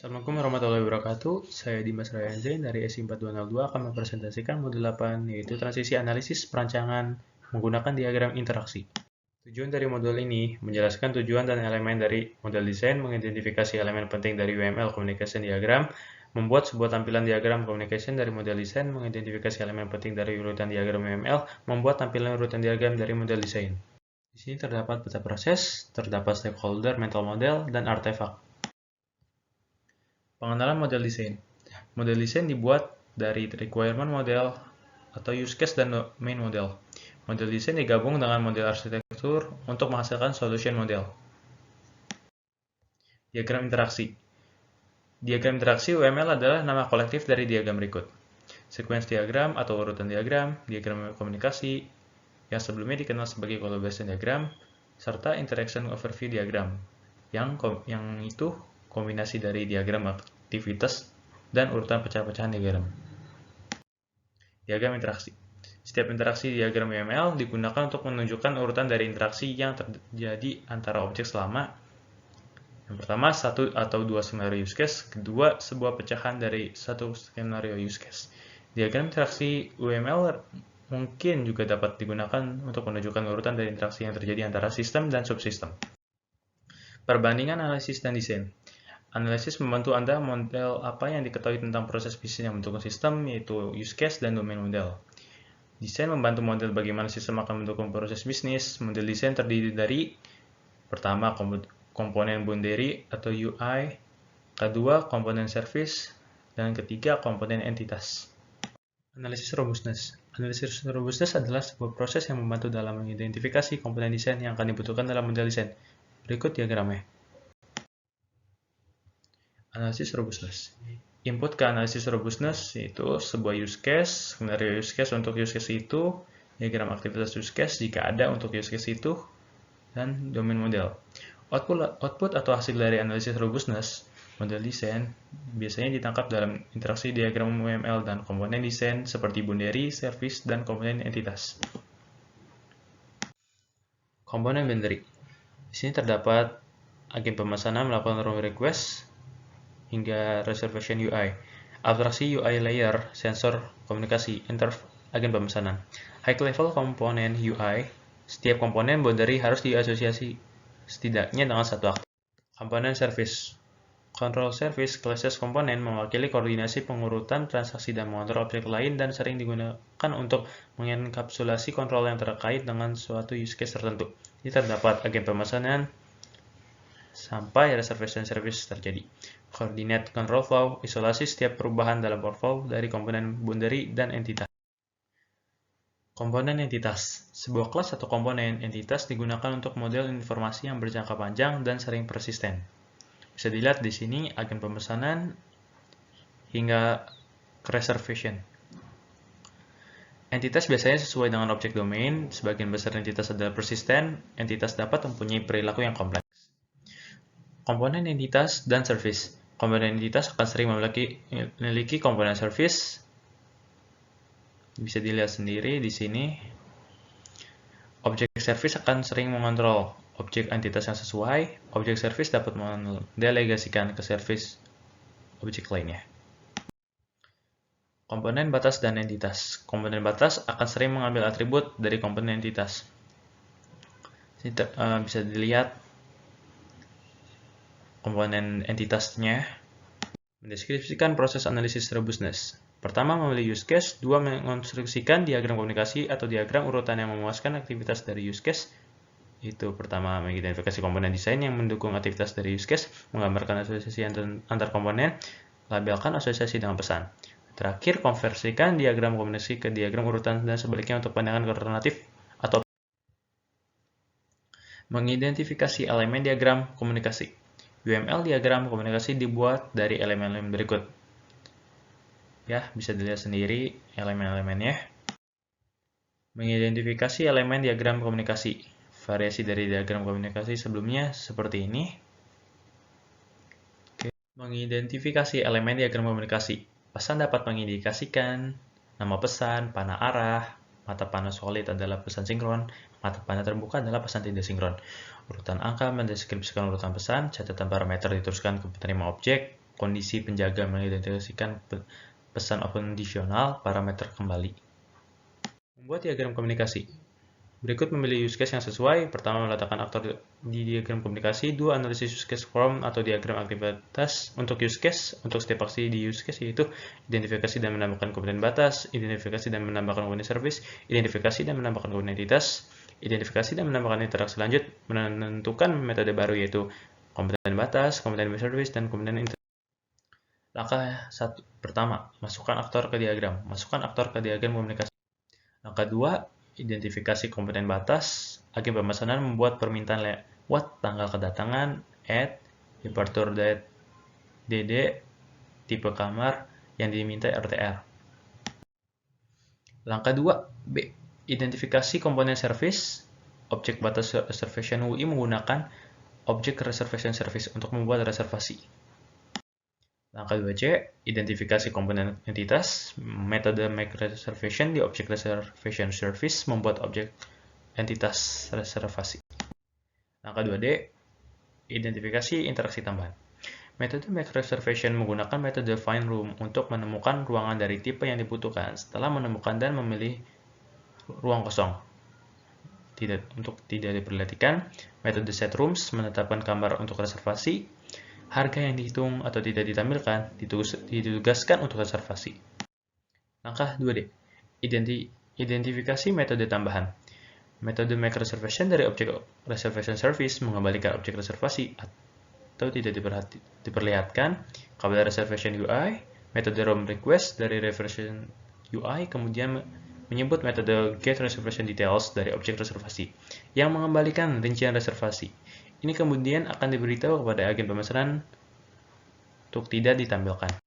Assalamualaikum warahmatullahi wabarakatuh. Saya Dimas Ryan Zain dari SI4202 akan mempresentasikan modul 8, yaitu transisi analisis perancangan menggunakan diagram interaksi. Tujuan dari modul ini menjelaskan tujuan dan elemen dari model desain, mengidentifikasi elemen penting dari UML Communication Diagram, membuat sebuah tampilan diagram communication dari model desain, mengidentifikasi elemen penting dari urutan diagram UML, membuat tampilan urutan diagram dari model desain. Di sini terdapat peta proses, terdapat stakeholder, mental model, dan artefak. Pengenalan model desain. Model desain dibuat dari requirement model atau use case dan domain model. Model desain digabung dengan model arsitektur untuk menghasilkan solution model. Diagram interaksi. Diagram interaksi UML adalah nama kolektif dari diagram berikut. Sequence diagram atau urutan diagram komunikasi yang sebelumnya dikenal sebagai collaboration diagram, serta interaction overview diagram, yang itu kombinasi dari diagram aktivitas dan urutan pecah-pecahan diagram. Diagram interaksi. Setiap interaksi diagram UML digunakan untuk menunjukkan urutan dari interaksi yang terjadi antara objek selama yang pertama, satu atau dua skenario use case, kedua, sebuah pecahan dari satu skenario use case. Diagram interaksi UML mungkin juga dapat digunakan untuk menunjukkan urutan dari interaksi yang terjadi antara sistem dan subsistem. Perbandingan analisis dan desain. Analisis membantu Anda model apa yang diketahui tentang proses bisnis yang mendukung sistem, yaitu use case dan domain model. Desain membantu model bagaimana sistem akan mendukung proses bisnis. Model desain terdiri dari pertama, komponen boundary atau UI, kedua, komponen service, dan ketiga, komponen entitas. Analisis robustness. Analisis robustness adalah sebuah proses yang membantu dalam mengidentifikasi komponen desain yang akan dibutuhkan dalam model desain. Berikut diagramnya. Analisis robustness. Input ke analisis robustness yaitu sebuah use case, skenario use case untuk use case itu, diagram aktivitas use case jika ada untuk use case itu, dan domain model. Output atau hasil dari analisis robustness model desain biasanya ditangkap dalam interaksi diagram UML dan komponen desain seperti boundary, service, dan komponen entitas. Komponen boundary. Di sini terdapat agen pemesanan melakukan room request hingga reservation UI. Abstraksi UI layer, sensor, komunikasi, agen pemesanan. High level komponen UI, setiap komponen boundary harus diasosiasi setidaknya dengan satu aktor. Komponen service. Control service classes komponen mewakili koordinasi pengurutan transaksi dan mengontrol objek lain dan sering digunakan untuk mengenkapsulasi kontrol yang terkait dengan suatu use case tertentu. Ini terdapat agen pemesanan sampai reservation service terjadi. Coordinate control flow, isolasi setiap perubahan dalam workflow dari komponen boundary dan entitas. Komponen entitas. Sebuah kelas atau komponen entitas digunakan untuk model informasi yang berjangka panjang dan sering persisten. Bisa dilihat di sini agen pemesanan hingga reservation. Entitas biasanya sesuai dengan objek domain. Sebagian besar entitas adalah persisten. Entitas dapat mempunyai perilaku yang kompleks. Komponen entitas dan service. Komponen entitas akan sering memiliki komponen service. Bisa dilihat sendiri di sini. Objek service akan sering mengontrol objek entitas yang sesuai. Objek service dapat mendelegasikan ke service objek lainnya. Komponen batas dan entitas. Komponen batas akan sering mengambil atribut dari komponen entitas. Ini bisa dilihat komponen entitasnya. Mendeskripsikan proses analisis robustness. Pertama, memilih use case. Dua, mengonstruksikan diagram komunikasi atau diagram urutan yang memuaskan aktivitas dari use case. Itu pertama, mengidentifikasi komponen desain yang mendukung aktivitas dari use case, menggambarkan asosiasi antar komponen, labelkan asosiasi dengan pesan. Terakhir, konversikan diagram komunikasi ke diagram urutan dan sebaliknya untuk pandangan alternatif atau mengidentifikasi elemen diagram komunikasi. UML diagram komunikasi dibuat dari elemen-elemen berikut. Ya, bisa dilihat sendiri elemen-elemennya. Mengidentifikasi elemen diagram komunikasi. Variasi dari diagram komunikasi sebelumnya seperti ini. Oke. Mengidentifikasi elemen diagram komunikasi. Pesan dapat mengindikasikan nama pesan, panah arah, mata panah solid adalah pesan sinkron, mata panah terbuka adalah pesan tidak sinkron. Urutan angka mendeskripsikan urutan pesan, catatan parameter diteruskan ke penerima objek, kondisi penjaga mengidentifikasikan pesan kondisional, parameter kembali. Membuat diagram komunikasi. Berikut memilih use case yang sesuai. Pertama, meletakkan aktor di diagram komunikasi. 2. Analisis use case form atau diagram aktivitas untuk use case. Untuk setiap aksi di use case yaitu identifikasi dan menambahkan komponen batas, identifikasi dan menambahkan komponen service, identifikasi dan menambahkan komponen entitas, identifikasi dan menambahkan interaksi lanjut, menentukan metode baru yaitu komponen batas, komponen service, dan komponen entitas. Langkah 1. Pertama, masukkan aktor ke diagram. Masukkan aktor ke diagram komunikasi. Langkah 2. Identifikasi komponen batas. Agen pemesanan membuat permintaan lewat tanggal kedatangan, departure date, DD, tipe kamar yang diminta RTR. Langkah 2. B. Identifikasi komponen service. Objek batas reservation UI menggunakan objek reservation service untuk membuat reservasi. Langkah 2C, identifikasi komponen entitas. Metode make reservation di objek reservation service membuat objek entitas reservasi. Langkah 2D, identifikasi interaksi tambahan. Metode make reservation menggunakan metode find room untuk menemukan ruangan dari tipe yang dibutuhkan setelah menemukan dan memilih ruang kosong. Untuk tidak diperhatikan, metode set rooms menetapkan kamar untuk reservasi. Harga yang dihitung atau tidak ditampilkan ditugaskan untuk reservasi. Langkah 2D. Identifikasi metode tambahan. Metode make reservation dari objek reservation service mengembalikan objek reservasi atau tidak diperlihatkan kabel reservation UI. Metode room request dari reservation UI kemudian menyebut metode get reservation details dari objek reservasi yang mengembalikan rincian reservasi. Ini kemudian akan diberitahu kepada agen pemesanan untuk tidak ditampilkan.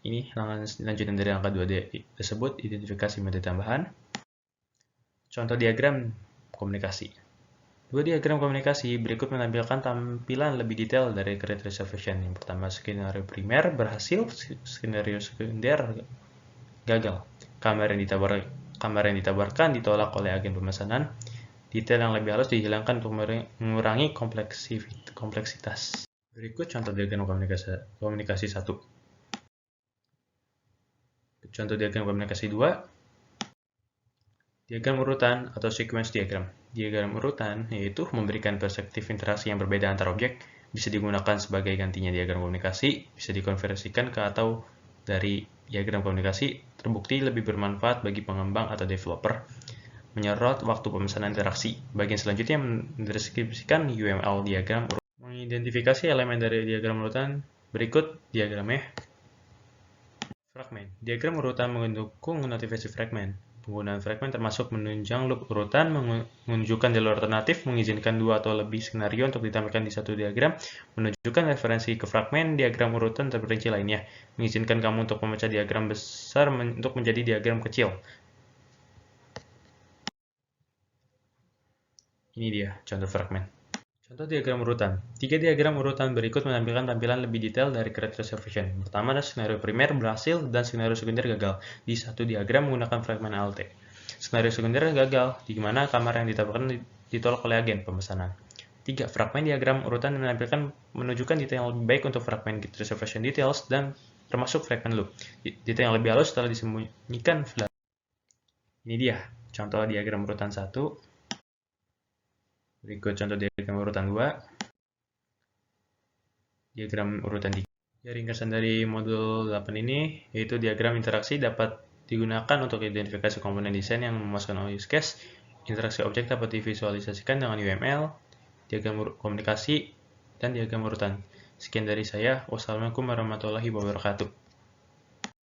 Ini lanjutan dari angka 2D tersebut, identifikasi metode tambahan. Contoh diagram komunikasi. Dua diagram komunikasi berikut menampilkan tampilan lebih detail dari create reservation. Yang pertama, skenario primer berhasil, skenario sekunder gagal. Kamar yang ditawarkan ditolak oleh agen pemesanan. Detail yang lebih halus dihilangkan untuk mengurangi kompleksitas. Berikut contoh diagram komunikasi 1. Contoh diagram komunikasi 2. Diagram urutan atau sequence diagram. Diagram urutan yaitu memberikan perspektif interaksi yang berbeda antar objek, bisa digunakan sebagai gantinya diagram komunikasi, bisa dikonversikan ke atau dari diagram komunikasi, terbukti lebih bermanfaat bagi pengembang atau developer. Menyerot waktu pemesanan interaksi. Bagian selanjutnya mendeskripsikan UML diagram urutan. Mengidentifikasi elemen dari diagram urutan. Berikut diagramnya. Fragmen. Diagram urutan mendukung notifikasi fragmen. Penggunaan fragmen termasuk menunjang loop urutan, menunjukkan jalur alternatif, mengizinkan 2 atau lebih skenario untuk ditampilkan di satu diagram, menunjukkan referensi ke fragmen diagram urutan terperinci lainnya, mengizinkan kamu untuk memecah diagram besar untuk menjadi diagram kecil. Ini dia contoh fragmen. Contoh diagram urutan. 3 diagram urutan berikut menampilkan tampilan lebih detail dari create reservation. Pertama, skenario primer berhasil dan skenario sekunder gagal. Di satu diagram menggunakan fragmen ALT. Skenario sekunder gagal, di mana kamar yang ditawarkan ditolak oleh agen pemesanan. 3. Fragmen diagram urutan menunjukkan detail yang lebih baik untuk fragmen get reservation details dan termasuk fragmen loop. Detail yang lebih halus telah disembunyikan. Ini dia contoh diagram urutan 1. Berikut contoh diagram urutan 2. Diagram urutan 3. Ringkasan dari modul 8 ini yaitu diagram interaksi dapat digunakan untuk identifikasi komponen desain yang memuaskan use case. Interaksi objek dapat divisualisasikan dengan UML, diagram komunikasi, dan diagram urutan. Sekian dari saya. Wassalamualaikum warahmatullahi wabarakatuh.